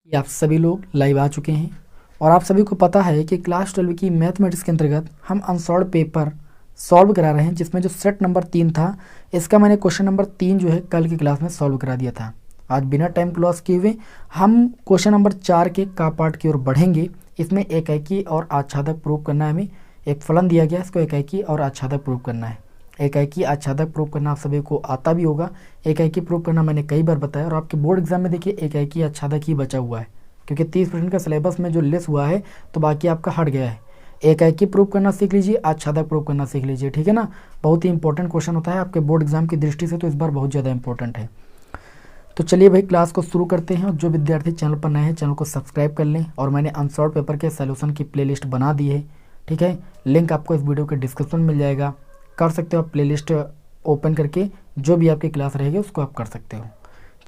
ये आप सभी लोग लाइव आ चुके हैं और आप सभी को पता है कि क्लास 12 की मैथमेटिक्स के अंतर्गत हम अनसॉल्व पेपर सॉल्व करा रहे हैं, जिसमें जो सेट नंबर 3 था इसका मैंने क्वेश्चन नंबर 3 जो है कल की क्लास में सॉल्व करा दिया था। आज बिना टाइम लॉस किए हुए हम क्वेश्चन नंबर 4 के का पार्ट की ओर बढ़ेंगे। इसमें एकाकी और आच्छादक प्रूव करना है। हमें एक फलन दिया गया है, इसको एकाकी और आच्छादक प्रूव करना है। एकाकी आच्छादक प्रूव करना आप सभी को आता भी होगा। एकाकी प्रूव करना मैंने कई बार बताया और आपके बोर्ड एग्जाम में देखिए एकाकी आच्छादक ही बचा हुआ है, क्योंकि 30% का सिलेबस में जो लेस हुआ है तो बाकी आपका हट गया है। एकाकी प्रूव करना सीख लीजिए, आच्छादक प्रूव करना सीख लीजिए, ठीक है ना। बहुत ही इंपॉर्टेंट क्वेश्चन होता है आपके बोर्ड एग्जाम की दृष्टि से, तो इस बार बहुत ज़्यादा इंपॉर्टेंट है। तो चलिए भाई क्लास को शुरू करते हैं। और जो विद्यार्थी चैनल पर नए हैं चैनल को सब्सक्राइब कर लें। और मैंने अनसॉल्व पेपर के सोल्यूशन की प्लेलिस्ट बना दी है, ठीक है। लिंक आपको इस वीडियो के डिस्क्रिप्शन में मिल जाएगा, कर सकते हो आप प्लेलिस्ट ओपन करके, जो भी आपकी क्लास रहेगी उसको आप कर सकते हो।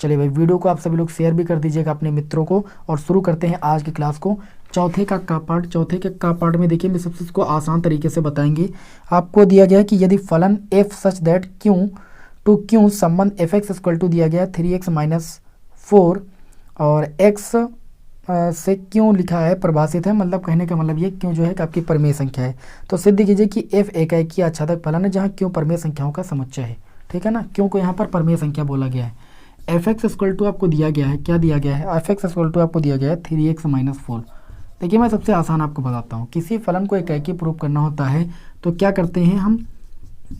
चलिए भाई वीडियो को आप सभी लोग शेयर भी कर दीजिएगा अपने मित्रों को। और शुरू करते हैं आज की क्लास को। चौथे का पार्ट। चौथे के का पार्ट में देखिए मैं सबसे इसको आसान तरीके से बताएंगे। आपको दिया गया है कि यदि फलन F such that Q to Q संबंध एफ एक्स इक्वल टू दिया गया है 3x-4 और x से क्यों लिखा है परिभाषित है, मतलब कहने का मतलब ये क्यों जो है कि आपकी परमेय संख्या है। तो सिद्ध कीजिए कि f एकाकी आच्छादक फलन है जहाँ क्यों परमेय संख्याओं का समुच्चय है, ठीक है ना। क्यों को यहाँ पर परमेय संख्या बोला गया है। एफ एक्स इक्वल टू आपको दिया गया है, क्या दिया गया है, एफ एक्स इक्वल टू आपको दिया गया है 3x-4। देखिए मैं सबसे आसान आपको बताता हूँ। किसी फलन को एकाकी प्रूव करना होता है तो क्या करते हैं हम,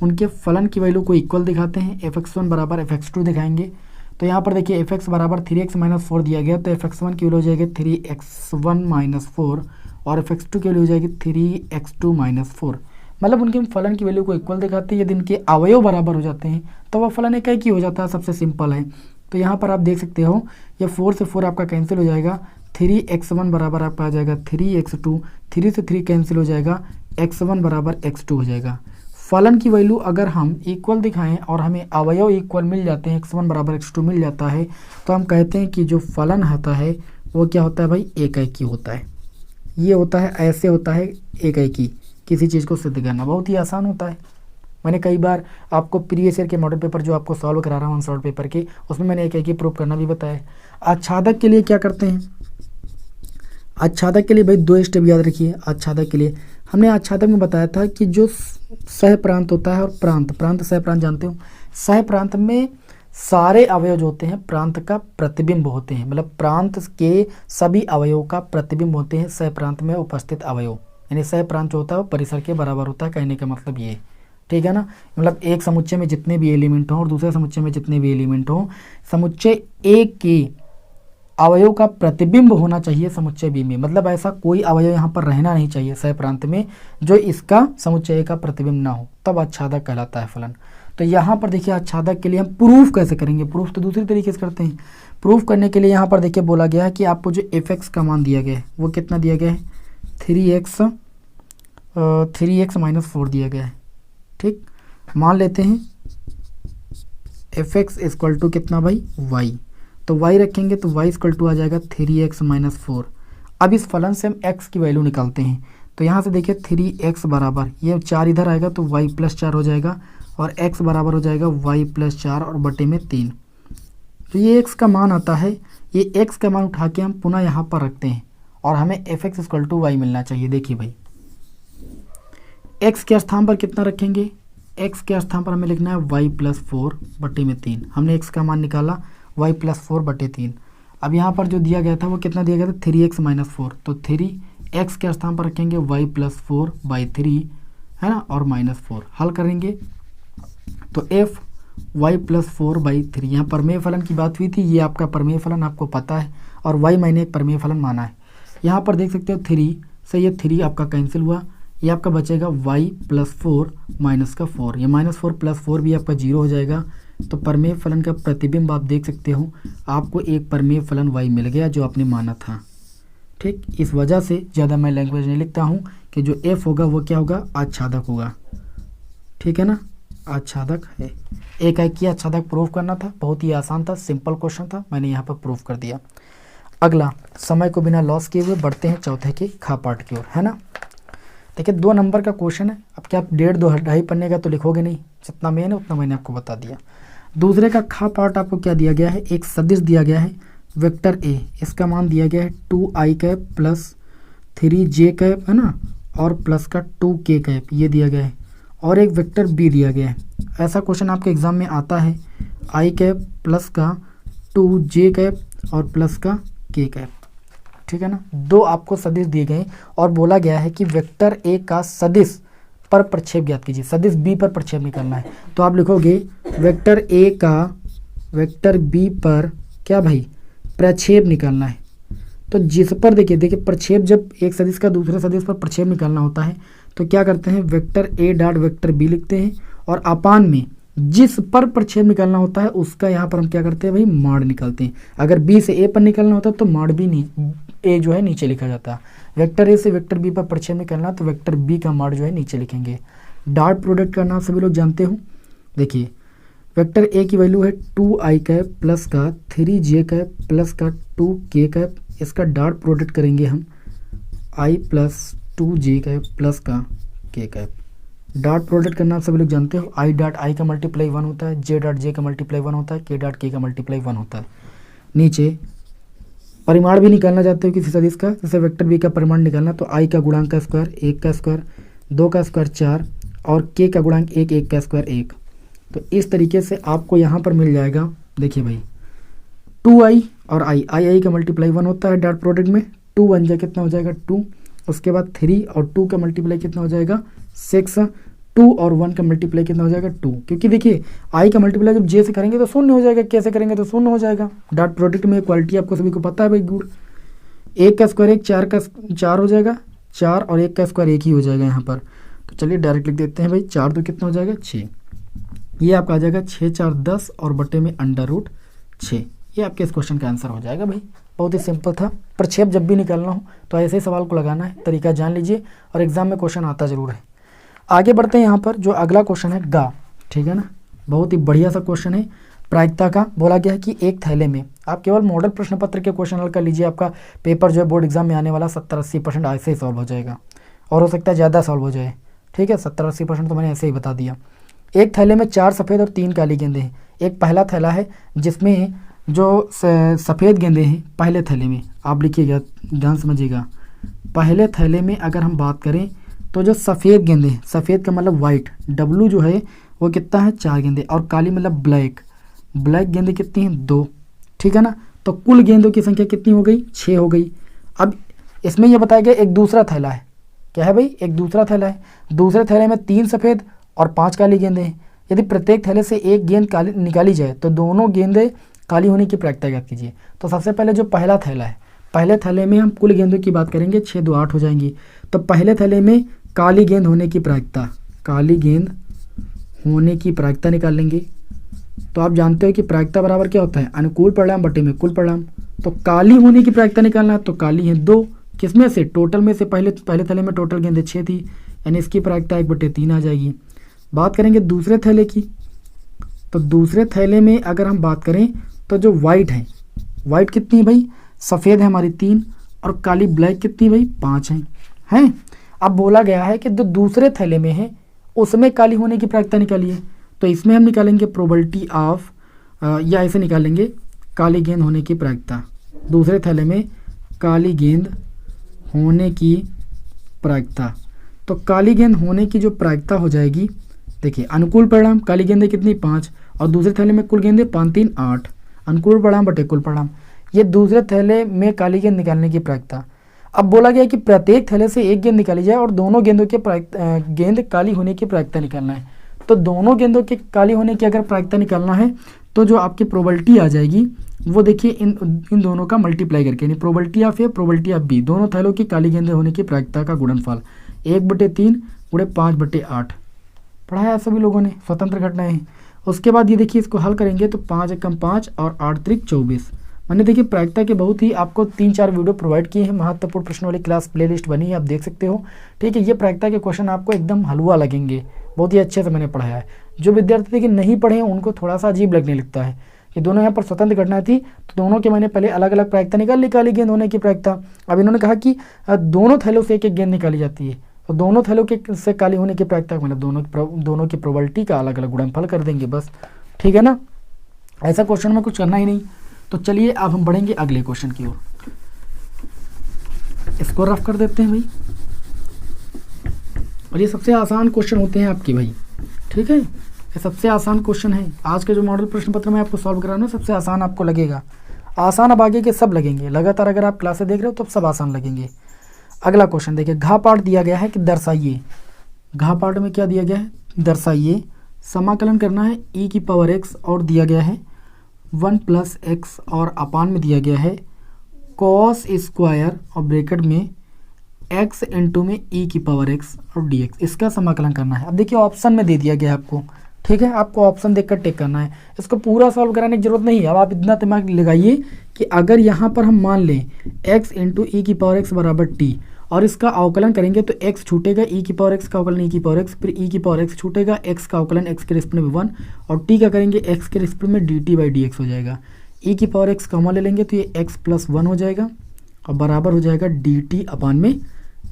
उनके फलन की वैल्यू को इक्वल दिखाते हैं। fx1 बराबर fx2 दिखाएंगे। तो यहाँ पर देखिए fx बराबर 3x-4 दिया गया, तो fx1 की वैल्यू हो जाएगी 3x1-4 और fx2 की वैल्यू हो जाएगी 3x2-4। मतलब उनके फलन की वैल्यू को इक्वल दिखाते हैं। यदि इनके अवयव बराबर हो जाते हैं तो वह फलन एकाकी हो जाता है, सबसे सिंपल है। तो यहाँ पर आप देख सकते हो ये 4 से 4 आपका कैंसिल हो जाएगा। 3x1 बराबर आपका आ जाएगा 3x2, 3 से 3 कैंसिल हो जाएगा, x1 बराबर x2 हो जाएगा। फलन की वैल्यू अगर हम इक्वल दिखाएं और हमें अवयव इक्वल मिल जाते हैं, x1 बराबर x2 मिल जाता है, तो हम कहते हैं कि जो फलन होता है वो क्या होता है भाई, एकाकी होता है। ये होता है, ऐसे होता है एकाकी। किसी चीज़ को सिद्ध करना बहुत ही आसान होता है। मैंने कई बार आपको प्रीवियस ईयर के मॉडल पेपर जो आपको सॉल्व करा रहा हूँ अनसॉल्व पेपर के, उसमें मैंने एकाकी प्रूव करना भी बताया। आच्छादक के लिए क्या करते हैं, आच्छादक के लिए भाई 2 स्टेप याद रखिए। आच्छादक के लिए हमने आच्छादक में बताया था कि जो सह प्रांत होता है और प्रांत सह प्रांत जानते हो। सह प्रांत में सारे अवयव जो होते हैं प्रांत का प्रतिबिंब होते हैं, मतलब प्रांत के सभी अवयवों का प्रतिबिंब होते हैं सह प्रांत में उपस्थित अवयव। यानी सह प्रांत जो होता है वो परिसर के बराबर होता है, कहने का मतलब ये, ठीक है ना। मतलब एक समुच्चय में जितने भी एलिमेंट हों और दूसरे समुच्चय में जितने भी एलिमेंट हों, समुच्चय एक के अवयव का प्रतिबिंब होना चाहिए समुच्चय बी में। मतलब ऐसा कोई अवयव यहाँ पर रहना नहीं चाहिए सह प्रांत में जो इसका समुच्चय का प्रतिबिंब ना हो, तब आच्छादक कहलाता है फलन। तो यहाँ पर देखिए आच्छादक के लिए हम प्रूफ कैसे करेंगे। प्रूफ तो दूसरी तरीके से करते हैं। प्रूफ करने के लिए यहाँ पर देखिए बोला गया है कि आपको जो एफ एक्स का मान दिया गया है वो कितना दिया गया है, 3x-4 दिया गया है, ठीक। मान लेते हैं एफ एक्स इक्वल टू कितना भाई, y। तो y रखेंगे तो y इक्वल टू आ जाएगा 3x-4। अब इस फलन से हम x की वैल्यू निकालते हैं। तो यहाँ से देखिए 3x बराबर, ये 4 इधर आएगा तो y + 4 हो जाएगा और x बराबर हो जाएगा y + 4 और बटे में 3। तो ये x का मान आता है। ये x का मान उठा के हम पुनः यहाँ पर रखते हैं और हमें fx इक्वल टू y मिलना चाहिए। देखिए भाई x के स्थान पर कितना रखेंगे, x के स्थान पर हमें लिखना है y + 4 बटे में 3। हमने x का मान निकाला y + 4 बटे 3। अब यहाँ पर जो दिया गया था वो कितना दिया गया था, 3x-4। तो 3x के स्थान पर रखेंगे y + 4/3, है ना, और -4 हल करेंगे तो f y + 4/3। यहाँ परमेय फलन की बात हुई थी, ये आपका परमेय फलन आपको पता है और y मैंने एक परमेय फलन माना है। यहाँ पर देख सकते हो 3 से ये 3 आपका कैंसिल हुआ, ये आपका बचेगा y + 4 -4। ये -4 + 4 भी आपका 0 हो जाएगा। तो परमेय फलन का प्रतिबिंब आप देख सकते हो, आपको एक परमेय फलन y मिल गया जो आपने माना था, ठीक। इस वजह से ज़्यादा मैं लैंग्वेज नहीं लिखता हूँ कि जो f होगा वो क्या होगा, आच्छादक होगा, ठीक है ना, आच्छादक है। एकाकी आच्छादक प्रूफ करना था, बहुत ही आसान था, सिंपल क्वेश्चन था, मैंने यहाँ पर प्रूफ कर दिया। अगला, समय को बिना लॉस किए हुए बढ़ते हैं चौथे के खा पार्ट की ओर, है ना। देखिए 2 नंबर का क्वेश्चन है। अब क्या आप 1.5 2.5 पन्ने का तो लिखोगे नहीं, जितना मेन है उतना मैंने आपको बता दिया। दूसरे का खा पार्ट आपको क्या दिया गया है, एक सदिश दिया गया है वेक्टर ए, इसका मान दिया गया है 2i cap plus 3j cap है ना, और प्लस का 2k कैप ये दिया गया है, और एक वेक्टर बी दिया गया है। ऐसा क्वेश्चन आपके एग्जाम में आता है, i कैप प्लस का 2j कैप और प्लस का k कैप, ठीक है ना। दो आपको सदिश दिए गए और बोला गया है कि वेक्टर ए का सदिश पर प्रक्षेप ज्ञात कीजिए, सदिश बी पर प्रक्षेप निकालना है। तो आप लिखोगे वेक्टर ए का वेक्टर बी पर क्या भाई, प्रक्षेप निकालना है। तो जिस पर देखिए प्रक्षेप, जब एक सदिश का दूसरे सदिश पर प्रक्षेप निकालना होता है तो क्या करते हैं, vector A dot vector B लिखते हैं, और अपान में जिस पर प्रक्षेप निकालना होता है उसका यहाँ पर हम क्या करते हैं भाई, माड निकालते हैं। अगर बी से ए पर निकालना होता है तो माड भी ए जो है नीचे लिखा जाता है। वेक्टर ए से वेक्टर बी पर प्रक्षेप निकालना तो वेक्टर बी का माड जो है नीचे लिखेंगे। डॉट प्रोडक्ट करना आप सभी लोग जानते हो। देखिए वेक्टर ए की वैल्यू है 2i कैप प्लस का 3j कैप प्लस का 2k कैप, इसका डॉट प्रोडक्ट करेंगे हम i plus 2j cap plus का k कैप। डॉट प्रोडक्ट करना आप सभी लोग जानते हो, i डॉट i का मल्टीप्लाई 1 होता है, j डॉट j का मल्टीप्लाई 1 होता है, k डॉट k का मल्टीप्लाई 1 होता है। नीचे परिमाण भी निकालना चाहते हो किसी सदिश का, जैसे वेक्टर बी का परिमाण निकालना तो i का गुणांक का स्क्वायर 1 का स्क्वायर 2 का स्क्वायर 4 और k का गुणांक 1 1 का स्क्वायर 1। तो इस तरीके से आपको यहाँ पर मिल जाएगा। देखिए भाई 2i और i का मल्टीप्लाई 1 होता है डॉट प्रोडक्ट में, 2 1 जा कितना हो जाएगा 2, उसके बाद 3 और 2 का मल्टीप्लाई कितना हो जाएगा 6, 2 और 1 का मल्टीप्लाई कितना हो जाएगा 2, क्योंकि देखिए i का मल्टीप्लाई जब j से करेंगे तो शून्य हो जाएगा, कैसे करेंगे तो शून्य हो जाएगा। डॉट प्रोडक्ट में क्वालिटी आपको सभी को पता है भाई, गुड 1 का स्क्वायर 1, 4 का 4 हो जाएगा 4 और 1 का स्क्वायर 1 ही हो जाएगा यहाँ पर। तो चलिए डायरेक्ट लिख देते हैं भाई, 4 तो कितना हो जाएगा 6, ये आपका आ जाएगा 6 4 10 और बटे में √6। ये आपके इस क्वेश्चन का आंसर हो जाएगा भाई। बहुत ही सिंपल था। प्रक्षेप जब भी निकालना हो तो ऐसे ही सवाल को लगाना है, तरीका जान लीजिए और एग्जाम में क्वेश्चन आता जरूर है। आगे बढ़ते हैं यहाँ पर, जो अगला क्वेश्चन है गा, ठीक है ना, बहुत ही बढ़िया सा क्वेश्चन है। प्रायिकता का बोला गया है कि एक थैले में, आप केवल मॉडल प्रश्न पत्र के क्वेश्चन हल कर लीजिए, आपका पेपर जो है बोर्ड एग्जाम में आने वाला 70-80% ऐसे ही सॉल्व हो जाएगा, और हो सकता है ज़्यादा सॉल्व हो जाए, ठीक है। 70-80% तो मैंने ऐसे ही बता दिया। एक थैले में 4 सफ़ेद और 3 काली गेंदें हैं। एक पहला थैला है जिसमें जो सफ़ेद गेंदें हैं पहले थैले में, आप लिखिएगा ध्यान समझिएगा। पहले थैले में अगर हम बात करें तो जो सफ़ेद गेंदें, सफ़ेद का मतलब वाइट, W जो है वो कितना है 4 गेंदें, और काली मतलब ब्लैक, ब्लैक गेंदें कितनी हैं 2, ठीक है ना। तो कुल गेंदों की संख्या कितनी हो गई 6 हो गई। अब इसमें यह बताया गया एक दूसरा थैला है, क्या है भाई, एक दूसरा थैला है। दूसरे थैले में 3 सफ़ेद और 5 काली गेंदें हैं। यदि प्रत्येक थैले से एक गेंद काली निकाली जाए तो दोनों गेंदें काली होने की प्रायिकता ज्ञात कीजिए। तो सबसे पहले जो पहला थैला है, पहले थैले में हम कुल गेंदों की बात करेंगे, 6 2 8 हो जाएंगी। तो पहले थैले में काली गेंद होने की प्रायिकता, काली गेंद होने की प्रायिकता निकाल लेंगे। तो आप जानते हो कि प्रायिकता बराबर क्या होता है, अनुकूल परिणाम बटे में कुल परिणाम। तो काली होने की प्रायिकता निकालना है तो काली है 2, किसमें से, टोटल में से। पहले थैले में टोटल गेंदें 6 थी, यानी इसकी प्रायिकता 1/3 आ जाएगी। बात करेंगे दूसरे थैले की, तो दूसरे थैले में अगर हम बात करें तो जो वाइट है, वाइट कितनी भाई, सफ़ेद है हमारी 3 और काली ब्लैक कितनी भाई 5 हैं। अब बोला गया है कि जो दूसरे थैले में है उसमें काली होने की प्रायिकता निकालिए। तो इसमें हम निकालेंगे प्रोबेबिलिटी ऑफ, या ऐसे निकालेंगे काली गेंद होने की प्रायिकता। दूसरे थैले में काली गेंद होने की प्रायिकता, तो काली गेंद होने की जो प्रायिकता हो जाएगी, देखिए अनुकूल परिणाम, काली गेंदें कितनी 5 और दूसरे थैले में कुल गेंदें 5 3 8, अनुकूल परिणाम बटे कुल परिणाम। ये दूसरे थैले में काली गेंद निकालने की प्रायिकता। अब बोला गया कि प्रत्येक थैले से एक गेंद निकाली जाए और दोनों गेंदों के गेंद काली होने की प्रायिकता निकालना है। तो दोनों गेंदों के काली होने की अगर प्रायिकता निकालना है तो जो आपकी प्रोबेबिलिटी आ जाएगी वो देखिए इन दोनों का मल्टीप्लाई करके, यानी probability of A probability of B, दोनों थैलों की काली गेंदें होने की प्रायिकता का गुणनफल 1/3 गुणे 5/8 पढ़ाया सभी लोगों ने, स्वतंत्र घटनाएं हैं। उसके बाद ये देखिए इसको हल करेंगे तो 5 एकम 5 और 8 त्रिक 24। मैंने देखिए प्रायिकता के बहुत ही आपको 3-4 वीडियो प्रोवाइड किए हैं, महत्वपूर्ण प्रश्न वाली क्लास प्लेलिस्ट बनी है, आप देख सकते हो, ठीक है। ये प्रायिकता के क्वेश्चन आपको एकदम हलवा लगेंगे, बहुत ही अच्छे से मैंने पढ़ाया है। जो विद्यार्थी देखिए नहीं पढ़े हैं उनको थोड़ा सा अजीब लगने लगता है कि दोनों यहाँ पर स्वतंत्र घटना थी, तो दोनों के मैंने पहले अलग अलग प्रायिकता निकाल ली काली गेंद होने की प्रायिकता। अब इन्होंने कहा कि दोनों थैलों से एक एक गेंद निकाली जाती है, तो दोनों थैलों के से काली होने की प्रायिकता मतलब दोनों की प्रोबेबिलिटी का अलग अलग गुणनफल कर देंगे बस, ठीक है ना। ऐसा क्वेश्चन में कुछ करना ही नहीं। तो चलिए अब हम बढ़ेंगे अगले क्वेश्चन की ओर। इसको रफ कर देते हैं भाई, और ये सबसे आसान क्वेश्चन होते हैं आपके भाई, ठीक है। ये सबसे आसान क्वेश्चन है आज के जो मॉडल प्रश्न पत्र में आपको सॉल्व कराना, सबसे आसान आपको लगेगा। आसान अब आगे के सब लगेंगे, लगातार अगर आप क्लासेस देख रहे हो तो सब आसान लगेंगे। अगला क्वेश्चन देखिए, घा पाठ दिया गया है कि दर्शाइए, घा पाठ में क्या दिया गया है, दर्शाइए। समाकलन करना है e की पावर x, और दिया गया है 1 + x, और अपान में दिया गया है cos स्क्वायर और ब्रैकेट में x इंटू में e की पावर x और dx। इसका समाकलन करना है। अब देखिए ऑप्शन में दे दिया गया है आपको, ठीक है। आपको ऑप्शन देखकर टिक करना है, इसको पूरा सॉल्व कराने की जरूरत नहीं है। अब आप इतना दिमाग लगाइए कि अगर यहाँ पर हम मान लें x इंटू ई की पावर x बराबर t, और इसका अवकलन करेंगे तो x छूटेगा, e की पावर x का अवकलन e की पावर x, फिर e की पावर x छूटेगा, x का अवकलन x के रिस्पेक्ट में 1, और t का करेंगे x के रिस्पेक्ट में dt/dx हो जाएगा। e की पावर x कॉमन ले लेंगे तो ये x + 1 हो जाएगा, और बराबर हो जाएगा dt अपान में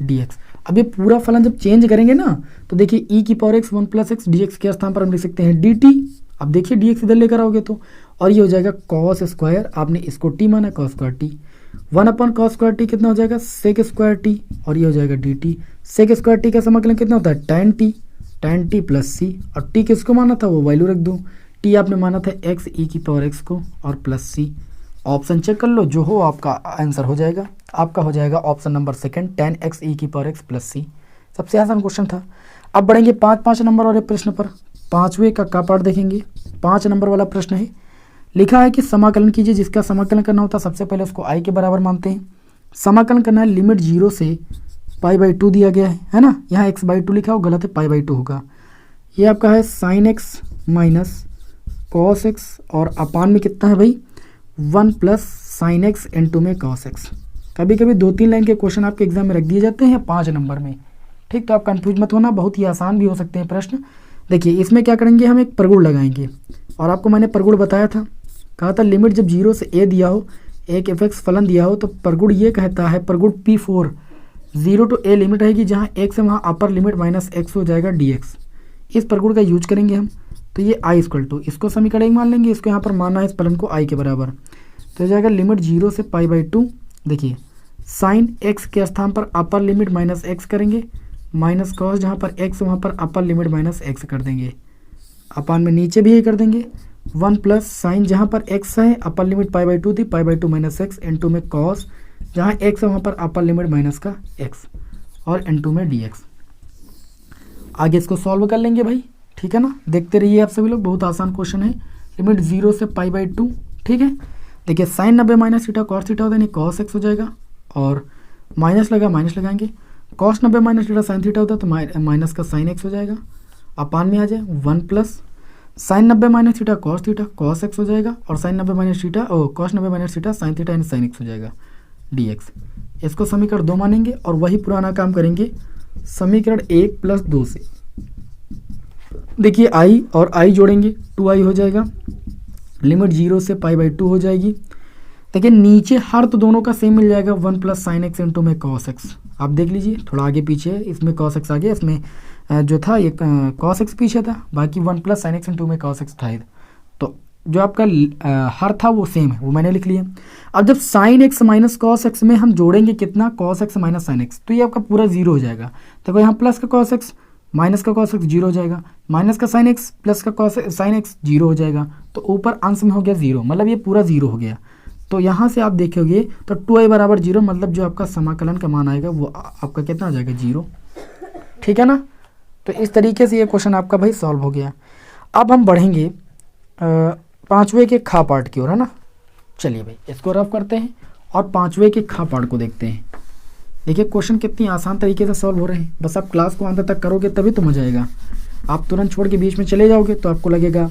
dx। अब ये पूरा फलन जब चेंज करेंगे ना, तो देखिए e की पावर x 1 + x, dx के स्थान पर हम लिख सकते हैं dt। अब देखिए dx इधर लेकर आओगे तो, और ये हो जाएगा cos स्क्वायर, आपने इसको t माना, cos square t, 1/cos square t कितना हो जाएगा, sec स्क्वायर t, और ये हो जाएगा dt। sec स्क्वायर t का समाकलन कितना होता है, tan t + c, और t किसको माना था वो वैल्यू रख दूँ, t आपने माना था x e की पावर x को, और प्लस c। ऑप्शन चेक कर लो, जो हो आपका आंसर हो जाएगा। आपका हो जाएगा option number second, tan x e की पावर x + c। सबसे आसान क्वेश्चन था। अब बढ़ेंगे 5 नंबर वाले प्रश्न पर। 5वें का पार्ट देखेंगे। 5 नंबर वाला प्रश्न है, लिखा है कि समाकलन कीजिए। जिसका समाकलन करना होता है सबसे पहले उसको i के बराबर मानते हैं। समाकलन करना है, लिमिट 0 से π/2 दिया गया है ना, यहाँ x/2 लिखा हो, गलत है, π/2 होगा। ये आपका है sin x minus cos x, और अपान में कितना है भाई 1 + sin x इंटू में cos x। कभी कभी 2-3 लाइन के क्वेश्चन आपके एग्जाम में रख दिए जाते हैं 5 नंबर में, ठीक। तो आप कंफ्यूज मत होना, बहुत ही आसान भी हो सकते हैं प्रश्न। देखिए इसमें क्या करेंगे, हम एक परगुण लगाएंगे, और आपको मैंने परगुण बताया था, कहा था लिमिट जब 0 से a दिया हो, एक f(x) फलन दिया हो, तो परगुण ये कहता है, परगुण P4 0 to a लिमिट रहेगी, जहाँ x है वहाँ अपर लिमिट -x हो जाएगा dx। इस परगुण का यूज करेंगे हम, तो ये i = इसको समीकरण मान लेंगे, इसको यहाँ पर मानना है इस फलन को i के बराबर, तो हो जाएगा लिमिट 0 से π/2। देखिए साइन x के स्थान पर अपर लिमिट -x करेंगे, माइनस कॉस जहाँ पर x वहाँ पर अपर लिमिट -x कर देंगे, अपान में नीचे भी यही कर देंगे, 1 + साइन जहाँ पर x है अपर लिमिट π/2 थी, π/2 - x इंटू में कॉस जहाँ x है वहाँ पर अपर लिमिट माइनस का x, और इंटू में dx। आगे इसको सॉल्व कर लेंगे भाई, ठीक है ना। देखते रहिए आप सभी लोग, बहुत आसान क्वेश्चन है। लिमिट 0 से π/2, ठीक है। देखिए साइन 90 - थीटा cos थीटा होता है, यानी cos x हो जाएगा, और माइनस लगा, माइनस लगाएंगे, cos 90 - थीटा sin थीटा होता है, तो माइनस का sin x हो जाएगा, अपान में आ जाए 1 + साइन 90 - थीटा cos x हो जाएगा, और sine 90 - theta cos 90 - theta sin theta यानी sin x हो जाएगा dx। इसको समीकरण 2 मानेंगे, और वही पुराना काम करेंगे समीकरण 1 + 2 से। देखिए i और i जोड़ेंगे, 2i हो जाएगा, लिमिट 0 से π/2 हो जाएगी। देखिए नीचे हर तो दोनों का सेम मिल जाएगा, 1 + sin x इंटू में cos x। आप देख लीजिए थोड़ा आगे पीछे है, इसमें cos x आगे, इसमें जो था ये cos x पीछे था, बाकी 1 + sin x इंटू में cos x था। तो जो आपका हर था वो सेम है, वो मैंने लिख लिया। अब जब sin x - cos x में हम जोड़ेंगे कितना, cos x - sin x, तो ये आपका पूरा 0 हो जाएगा। देखो यहाँ प्लस का cos x माइनस का cos x 0 हो जाएगा, माइनस का sin x प्लस का sin x 0 हो जाएगा, तो ऊपर अंश में हो गया 0, मतलब ये पूरा 0 हो गया। तो यहाँ से आप देखोगे तो 2i = 0, मतलब जो आपका समाकलन का मान आएगा वो आपका कितना आ जाएगा 0, ठीक है ना। तो इस तरीके से ये क्वेश्चन आपका भाई सॉल्व हो गया। अब हम बढ़ेंगे 5वें के खा पार्ट की ओर, है ना। चलिए भाई इसको रफ करते हैं और 5वें के खा पार्ट को देखते हैं। देखिए क्वेश्चन कितनी आसान तरीके से सॉल्व हो रहे हैं, बस आप क्लास को अंत तक करोगे तभी तो मजा आएगा। आप तुरंत छोड़ के बीच में चले जाओगे तो आपको लगेगा,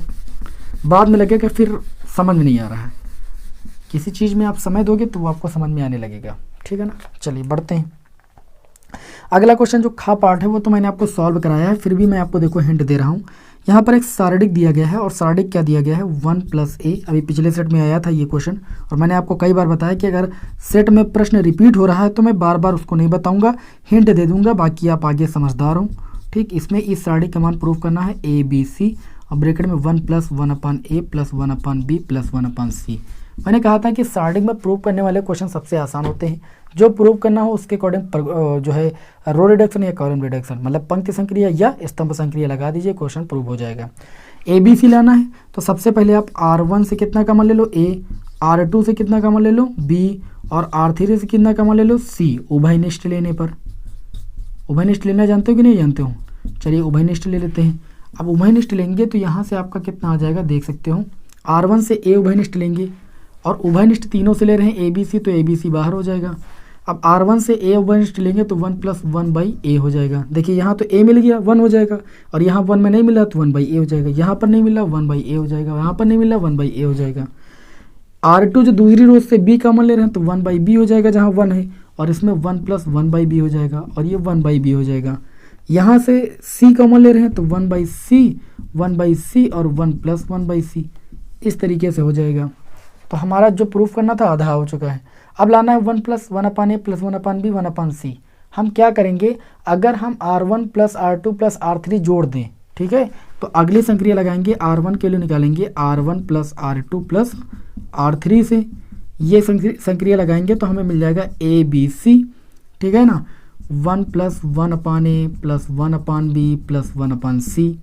बाद में लगेगा फिर समझ में नहीं आ रहा है। किसी चीज़ में आप समय दोगे तो वो आपको समझ में आने लगेगा, ठीक है ना। चलिए बढ़ते हैं। अगला क्वेश्चन जो खा पार्ट है वो तो मैंने आपको सॉल्व कराया है, फिर भी मैं आपको देखो हिंट दे रहा हूँ। यहाँ पर एक सारडिक दिया गया है, और सारडिक क्या दिया गया है 1 + a। अभी पिछले सेट में आया था ये क्वेश्चन, और मैंने आपको कई बार बताया कि अगर सेट में प्रश्न रिपीट हो रहा है तो मैं बार बार उसको नहीं बताऊंगा, हिंट दे दूंगा, बाकी आप आगे समझदार हो, ठीक। इसमें इस सारडिक का मान प्रूव करना है a b c, और ब्रैकेट में 1 + 1/a + 1/b + 1/c। मैंने कहा था कि स्टार्टिंग में प्रूव करने वाले क्वेश्चन सबसे आसान होते हैं, जो प्रूव करना हो उसके अकॉर्डिंग जो है रो रिडक्शन या कॉलम रिडक्शन मतलब पंक्ति संक्रिया या स्तंभ संक्रिया लगा दीजिए, क्वेश्चन प्रूव हो जाएगा। ABC लाना है तो सबसे पहले आप R1 से कितना कॉमन ले लो A, R2 से कितना कॉमन ले लो B और R3 से कितना कॉमन ले लो C, उभयनिष्ठ लेने पर। उभयनिष्ठ लेना जानते हो कि नहीं जानते हो? चलिए उभयनिष्ठ ले लेते हैं। अब उभयनिष्ठ लेंगे तो यहाँ से आपका कितना आ जाएगा देख सकते हो, R1 से A उभयनिष्ठ लेंगे और उभयनिष्ठ तीनों से ले रहे हैं ABC, तो ABC बाहर हो जाएगा। अब R1 से A उभयनिष्ठ लेंगे तो 1 + 1/A हो जाएगा। देखिए यहाँ तो A मिल गया 1 हो जाएगा, और यहाँ 1 में नहीं मिला तो 1/A हो जाएगा, यहाँ पर नहीं मिला 1/A हो जाएगा, यहाँ पर नहीं मिला 1/A हो जाएगा। R2 जो दूसरी रो से B कॉमन ले रहे हैं तो 1/B हो जाएगा जहाँ 1 है, और इसमें 1 + 1/B हो जाएगा और ये 1/B हो जाएगा। यहाँ से C कॉमन ले रहे हैं तो 1/C और 1 + 1/C, इस तरीके से हो जाएगा। तो हमारा जो प्रूफ करना था आधा हो चुका है। अब लाना है 1 + 1/A + 1/B 1/C। हम क्या करेंगे, अगर हम R1 + R2 + R3 जोड़ दें, ठीक है, तो अगली संक्रिया लगाएंगे, R1 के लिए निकालेंगे R1 + R2 + R3 से, ये संक्रिया लगाएंगे तो हमें मिल जाएगा ABC, ठीक है ना, 1 + 1/A + 1/B + 1/C।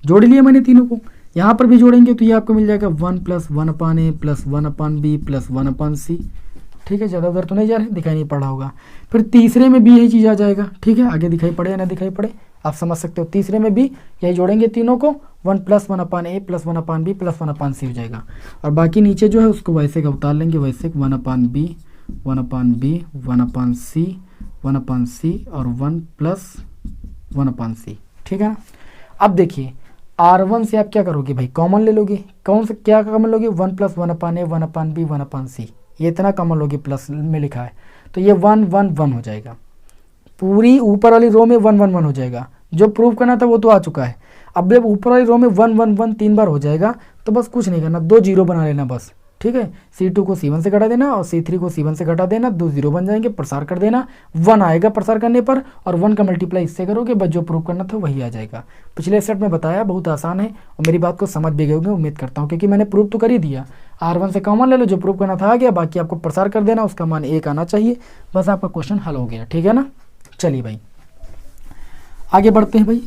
जोड़ लिया मैंने तीनों को। यहाँ पर भी जोड़ेंगे तो ये आपको मिल जाएगा 1 + 1/A + 1/B + 1/C, ठीक है। ज़्यादा उधर तो नहीं जा रहे, दिखाई नहीं पड़ा होगा। फिर तीसरे में भी यही चीज़ आ जाएगा, ठीक है, आगे दिखाई पड़े या ना दिखाई पड़े आप समझ सकते हो। तीसरे में भी यही जोड़ेंगे तीनों को, 1 + 1/A + 1/B + 1/C हो जाएगा, और बाकी नीचे जो है उसको वैसे का उतार लेंगे, वैसे 1/B 1/B 1/C 1/C और 1 + 1/C, ठीक है ना। अब देखिए R1 से आप क्या करोगे भाई, कॉमन ले लोगे। कौन से क्या कॉमन लोगे, 1 + 1/A 1/B 1/C, ये इतना कॉमन लोगे, प्लस में लिखा है तो ये 1 1 1 हो जाएगा। पूरी ऊपर वाली रो में 1 1 1 हो जाएगा। जो प्रूव करना था वो तो आ चुका है। अब जब ऊपर वाली रो में 1 1 1 3 बार हो जाएगा तो बस कुछ नहीं करना, 2 0 बना लेना बस, ठीक है। C2 को C1 से घटा देना और C3 को C1 से घटा देना, 2 0 बन जाएंगे, प्रसार कर देना, 1 आएगा प्रसार करने पर, और 1 का मल्टीप्लाई इससे करोगे, बस जो प्रूव करना था वही आ जाएगा। पिछले सेट में बताया, बहुत आसान है और मेरी बात को समझ भी गए होंगे उम्मीद करता हूँ, क्योंकि मैंने प्रूव तो कर ही दिया। R1 से कॉमन ले लो, जो प्रूव करना था आ गया, बाकी आपको प्रसार कर देना, उसका मान 1 आना चाहिए, बस आपका क्वेश्चन हल हो गया, ठीक है ना। चलिए भाई आगे बढ़ते हैं। भाई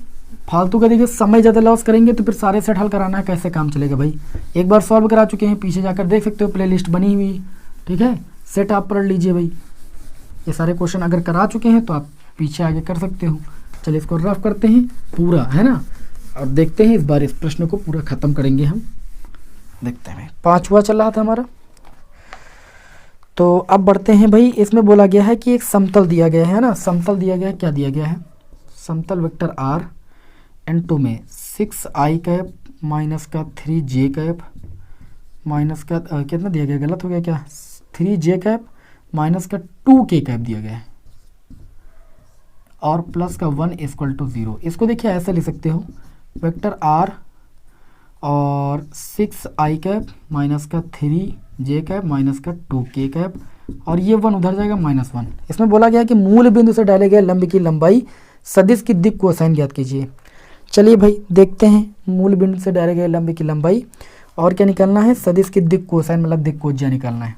फालतू का देखिए समय ज़्यादा लॉस करेंगे तो फिर सारे सेट हल कराना है, कैसे काम चलेगा भाई। एक बार सॉल्व करा चुके हैं, पीछे जाकर देख सकते हो प्लेलिस्ट बनी हुई, ठीक है, सेट आप पढ़ लीजिए भाई। ये सारे क्वेश्चन अगर करा चुके हैं तो आप पीछे आगे कर सकते हो। चलिए इसको रफ करते हैं पूरा, है ना, और देखते हैं इस बार इस प्रश्न को पूरा ख़त्म करेंगे हम। देखते हैं 5वां चल रहा था हमारा, तो अब बढ़ते हैं भाई। इसमें बोला गया है कि एक समतल दिया गया है ना, समतल दिया गया है, क्या दिया गया है, समतल वेक्टर R N2 में 6i कैप माइनस का 3j कैप माइनस का कितना दिया गया, गलत हो गया क्या, 3j कैप माइनस का 2k कैप दिया गया है, और प्लस का 1 = 0। इसको देखिए ऐसे लिख सकते हो, वेक्टर R और 6i कैप माइनस का 3j कैप माइनस का 2k कैप, और ये 1 उधर जाएगा -1। इसमें बोला गया कि मूल बिंदु से डाले गए लंब की लंबाई सदिश की दिक् कोसाइन ज्ञात कीजिए। चलिए भाई देखते हैं, मूल बिंदु से डाले गए लंब की लंबाई और क्या निकालना है, सदिश की दिक् कोसाइन मतलब दिक् कोज्या निकालना है।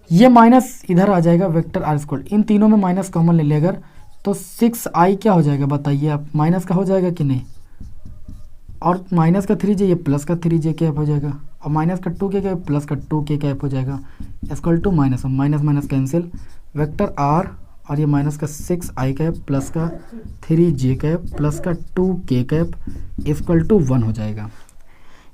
ये माइनस इधर आ जाएगा, वेक्टर R², इन तीनों में माइनस कॉमन ले लें अगर, तो 6i क्या हो जाएगा बताइए आप, माइनस का हो जाएगा कि नहीं, और माइनस का 3j ये प्लस का 3j कैप हो जाएगा, और माइनस का 2k कैप प्लस का 2k कैप हो जाएगा, = minus minus minus cancel, vector R और ये माइनस का 6i कैप प्लस का 3j कैप प्लस का 2k कैप = 1 हो जाएगा।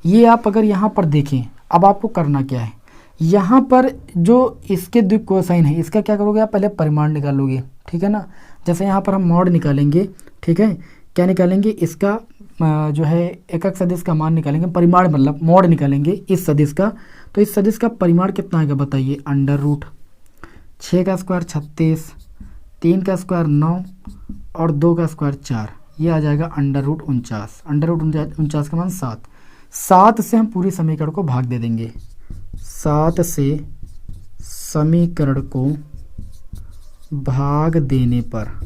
ये आप अगर यहाँ पर देखें, अब आपको करना क्या है, यहाँ पर जो इसके द्विक कोसाइन है इसका क्या करोगे आप, पहले परिमाण निकालोगे, ठीक है ना। जैसे यहाँ पर हम मॉड निकालेंगे, ठीक है, क्या निकालेंगे, इसका जो है एकक सदिश का मान निकालेंगे, परिमाण मतलब मॉड निकालेंगे इस सदिश का, तो इस सदिश का परिमाण कितना आएगा बताइए, √, 6 का स्क्वायर 36, 3 का स्क्वायर 9 और 2 का स्क्वायर 4, ये आ जाएगा √49। √49 का मान 7 से हम पूरी समीकरण को भाग दे देंगे, 7 से समीकरण को भाग देने पर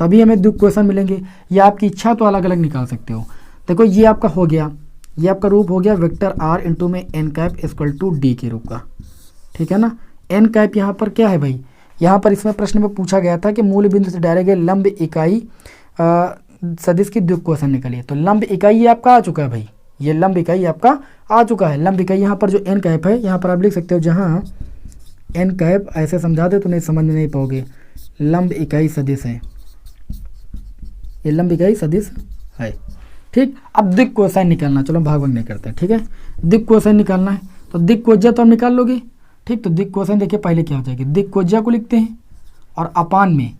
तभी हमें द्विक कोसाइन मिलेंगे। ये आपकी इच्छा तो अलग अलग निकाल सकते हो। देखो ये आपका हो गया, ये आपका रूप हो गया वेक्टर R × में n कैप = d के रूप का, ठीक है ना। एन कैप यहाँ पर क्या है भाई, यहाँ पर इसमें प्रश्न में पूछा गया था कि मूल बिंदु से डाले गए लंब इकाई सदिश की द्विक क्वेश्चन निकलिए। तो लंब इकाई ये आपका आ चुका है भाई, ये लंब इकाई आपका आ चुका है। लंब इकाई यहाँ पर जो एन कैप है, यहाँ पर आप लिख सकते हो, जहाँ एन कैप ऐसे समझा दे तो नहीं समझ नहीं पाओगे, लंब इकाई सदिश है, ये लंब इकाई सदिश है। ठीक, अब दिक् कोसाइन निकालना, चलो भाग भाग नहीं करते हैं, ठीक है। दिक् कोसाइन निकालना है तो दिक् कोज्या तो हम निकाल लोगे। ठीक, तो दिक् कोसाइन देखिए पहले क्या हो जाएगी, दिक् कोज्या को लिखते हैं और अपान में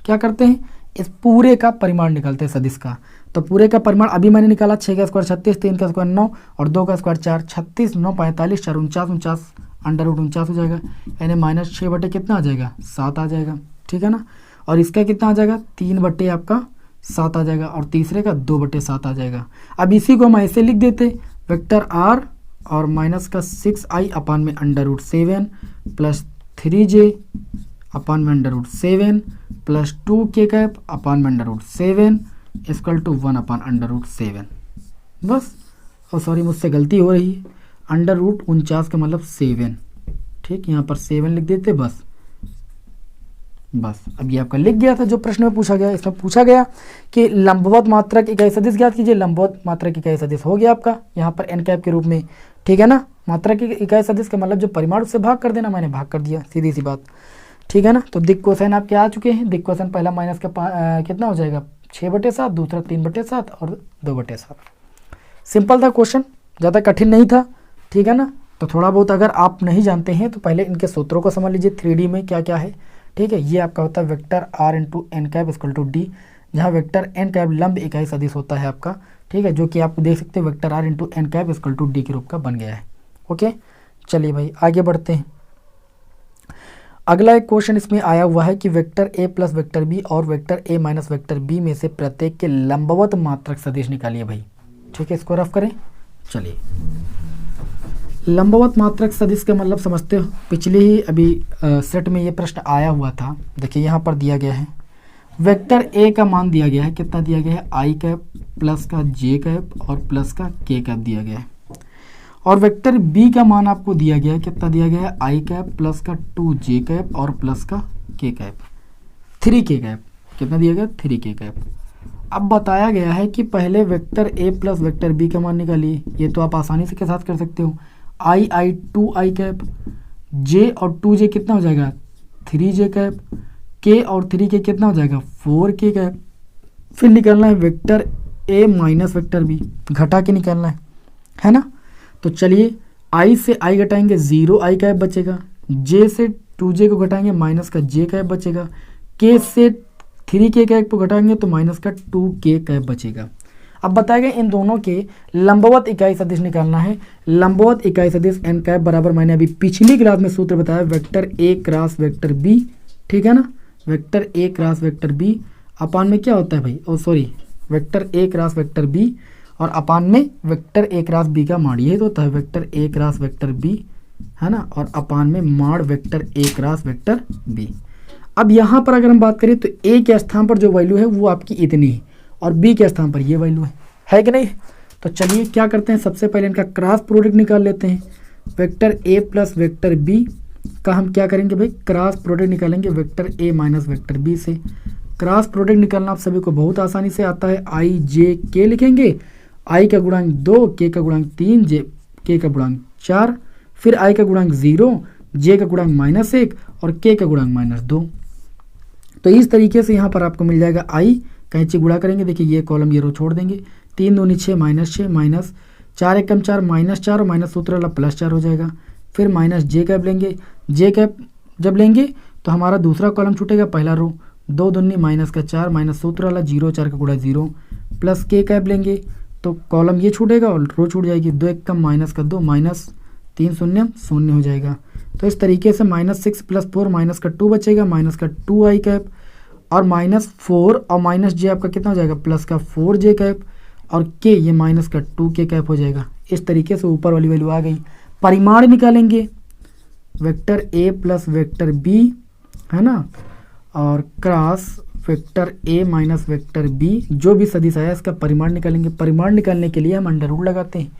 क्या करते हैं, इस पूरे का परिमाण निकालते हैं सदिश का। तो पूरे का परिमाण अभी मैंने निकाला, 6 का स्क्वायर 36, 3 का स्क्वायर 9 और 2 का स्क्वायर 4, 36 9 45 4 49 49 अंडर रूट 49 हो जाएगा, यानी -6 बटे कितना आ जाएगा, 7 आ जाएगा। ठीक है ना। और इसका कितना आ जाएगा, 3 बटे आपका 7 आ जाएगा और तीसरे का 2 बटे 7 आ जाएगा। अब इसी को हम ऐसे लिख देते, वेक्टर आर और माइनस का 6i अपान में under root 7 plus 3j upon में under root 7 plus 2k cap upon में under root 7 equal to 1 upon under root 7। बस, और सॉरी मुझसे गलती हो रही है, अंडर रूट 49 का मतलब 7। ठीक, यहाँ पर 7 लिख देते बस। अब ये आपका लिख गया था जो प्रश्न में पूछा गया। इसमें पूछा गया कि लंबवत मात्रक इकाई सदिश ज्ञात कीजिए, लंबवत मात्रक इकाई सदिश हो गया आपका यहाँ पर एन कैप के रूप में। ठीक है ना, मात्रक की इकाई सदिश का मतलब जो परिमाण उससे भाग कर देना, मैंने भाग कर दिया, सीधी सी बात। ठीक है ना। तो दिक् कोसाइन आपके आ चुके हैं। दिक् कोसाइन पहला माइनस का कितना हो जाएगा, 6 बटे 7, दूसरा 3 बटे 7 और 2 बटे 7। सिंपल था क्वेश्चन, ज़्यादा कठिन नहीं था। ठीक है ना। तो थोड़ा बहुत अगर आप नहीं जानते हैं तो पहले इनके सूत्रों को समझ लीजिए, 3D में क्या क्या है। ठीक है, ये आपका होता है vector R into N cap equal to D, जहाँ वेक्टर एन कैप लंब इकाई सदिश होता है आपका। ठीक है, जो कि आप देख सकते हैं vector R into N cap equal to D के रूप का बन गया है। ओके, चलिए भाई आगे बढ़ते हैं। अगला एक क्वेश्चन इसमें आया हुआ है कि vector A plus vector B और vector A minus vector B में से प्रत्येक के लंबवत मात्रक सदिश निकालिए भाई। ठीक है, इसको रफ करें। चलिए, लंबवत मात्रक सदिश का मतलब समझते हो, पिछले ही अभी सेट में ये प्रश्न आया हुआ था। देखिए यहाँ पर दिया गया है, वेक्टर ए का मान दिया गया है, कितना दिया गया है, आई कैप प्लस का जे कैप और प्लस का के कैप दिया गया है। और वेक्टर बी का मान आपको दिया गया है, कितना दिया गया है, आई कैप प्लस का 2j कैप और प्लस का के कैप, 3k कैप, कितना दिया गया, 3k कैप। अब बताया गया है कि पहले vector A plus vector B का मान निकालिए। ये तो आप आसानी से के साथ कर सकते हो, आई 2i कैप, जे और 2j कितना हो जाएगा, 3j कैप, के और 3k कितना हो जाएगा, 4k कैप। फिर निकालना है vector A minus vector B, घटा के निकालना है ना। तो चलिए, i से i घटाएंगे 0i कैप बचेगा, j से 2j को घटाएंगे माइनस का j कैप बचेगा, k से 3k कैप को घटाएंगे तो माइनस का 2k कैप बचेगा। अब बताया गया इन दोनों के लंबवत इकाई सदिश निकालना है। लंबवत इकाई सदिश एन कैप बराबर, मैंने अभी पिछली क्लास में सूत्र बताया, vector A cross vector B. ठीक है ना, vector A cross vector B upon में क्या होता है भाई, oh sorry, vector A cross vector B और अपान में वेक्टर ए क्रॉस बी का माड़, ये तो होता है vector A cross vector B, है ना, और अपान में mod vector A cross vector B. अब यहाँ पर अगर हम बात करें तो ए के स्थान पर जो वैल्यू है वो आपकी इतनी है और बी के स्थान पर ये वैल्यू है कि नहीं। तो चलिए क्या करते हैं, सबसे पहले इनका क्रॉस प्रोडक्ट निकाल लेते हैं। Vector A plus vector B का हम क्या करेंगे भाई, क्रॉस प्रोडक्ट निकालेंगे vector A minus vector B से। क्रॉस प्रोडक्ट निकालना आप सभी को बहुत आसानी से आता है, आई जे के लिखेंगे, आई का गुणांक 2, के का गुणांक 3, जे के का गुणांक 4, फिर आई का गुणांक 0, जे का गुणांक -1 और के का गुणांक -2। तो इस तरीके से यहाँ पर आपको मिल जाएगा आई, कैंची गुणा करेंगे, देखिए ये कॉलम ये रो छोड़ देंगे, 3 दूनी 6 -6 माइनस 4 एकम 4 -4 और माइनस सूत्र वाला +4 हो जाएगा। फिर माइनस जे कैप लेंगे, जे कैप जब लेंगे तो हमारा दूसरा कॉलम छूटेगा, पहला रो 2 दूनी -4 माइनस सूत्र वाला 0 4 का गुणा 0 प्लस के कैप लेंगे तो कॉलम ये छूटेगा और रो छूट जाएगी, 2 एकम -2 माइनस 3 शून्य 0 हो जाएगा। तो इस तरीके से -6 + 4 माइनस का 2 बचेगा, माइनस का 2i कैप और -4 और माइनस जे आपका कितना हो जाएगा, प्लस का 4j कैप और के ये माइनस का 2k कैप हो जाएगा। इस तरीके से ऊपर वाली वैल्यू आ गई। परिमाण निकालेंगे, vector A plus vector B, है ना, और cross vector A minus vector B, जो भी सदिश आया इसका परिमाण निकालेंगे। परिमाण निकालने के लिए हम अंडर रूट लगाते हैं,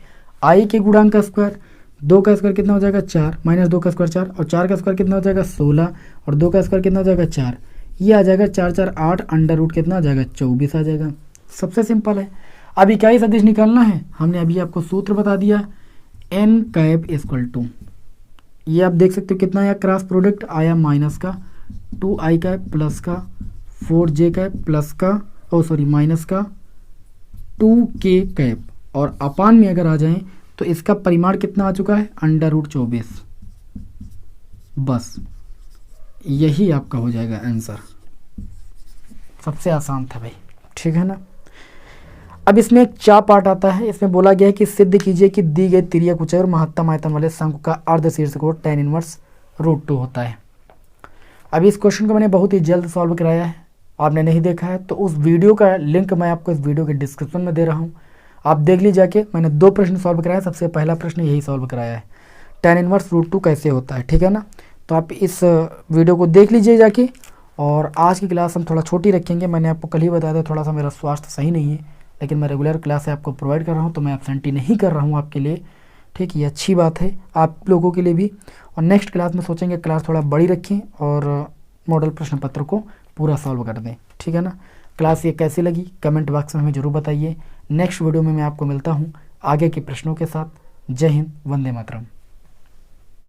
आई के गुणांक का स्क्वायर 2 का स्क्वायर कितना हो जाएगा 4, माइनस 2 का स्क्वायर 4, और 4 का स्क्वायर कितना हो जाएगा 16, और 2 का स्क्वायर कितना हो जाएगा 4, ये आ जाएगा 4 4 8, अंडर रूट कितना आ जाएगा 24 आ जाएगा। सबसे सिंपल है। अब इकाई सदिश निकालना है, हमने अभी आपको सूत्र बता दिया, एन कैप इक्वल टू, ये आप देख सकते हो कितना आया क्रॉस प्रोडक्ट आया, माइनस का 2i कैप प्लस का 4j कैप प्लस का माइनस का 2k कैप, और अपान में अगर आ जाएं तो इसका परिमाण कितना आ चुका है अंडर रूट 24। बस यही आपका हो जाएगा आंसर। सबसे आसान था भाई, ठीक है ना। अब इसमें एक चा पार्ट आता है, इसमें बोला गया है कि सिद्ध कीजिए कि दी गई तिर्यक ऊंचाई और महत्तम आयतन वाले शंकु का अर्ध शीर्ष कोण tan इनवर्स √2 होता है। अभी इस क्वेश्चन को मैंने बहुत ही जल्द सॉल्व कराया है, आपने नहीं देखा है तो उस वीडियो का लिंक मैं आपको इस वीडियो के डिस्क्रिप्शन में दे रहा हूँ, आप देख लीजिए जाके। मैंने 2 प्रश्न सॉल्व कराया, सबसे पहला प्रश्न यही सॉल्व कराया है, tan इनवर्स √2 कैसे होता है, ठीक है ना। तो आप इस वीडियो को देख लीजिए जाके। और आज की क्लास हम थोड़ा छोटी रखेंगे, मैंने आपको कल ही बताया था थोड़ा सा मेरा स्वास्थ्य सही नहीं है, लेकिन मैं रेगुलर क्लास आपको प्रोवाइड कर रहा हूँ, तो मैं एब्सेंटी नहीं कर रहा हूँ आपके लिए, ठीक, ये अच्छी बात है आप लोगों के लिए भी। और नेक्स्ट क्लास में सोचेंगे क्लास थोड़ा बड़ी रखें और मॉडल प्रश्न पत्र को पूरा सॉल्व कर दें, ठीक है ना। क्लास ये कैसी लगी कमेंट बॉक्स में हमें ज़रूर बताइए। नेक्स्ट वीडियो में मैं आपको मिलता हूँ आगे के प्रश्नों के साथ। जय हिंद, वंदे मातरम।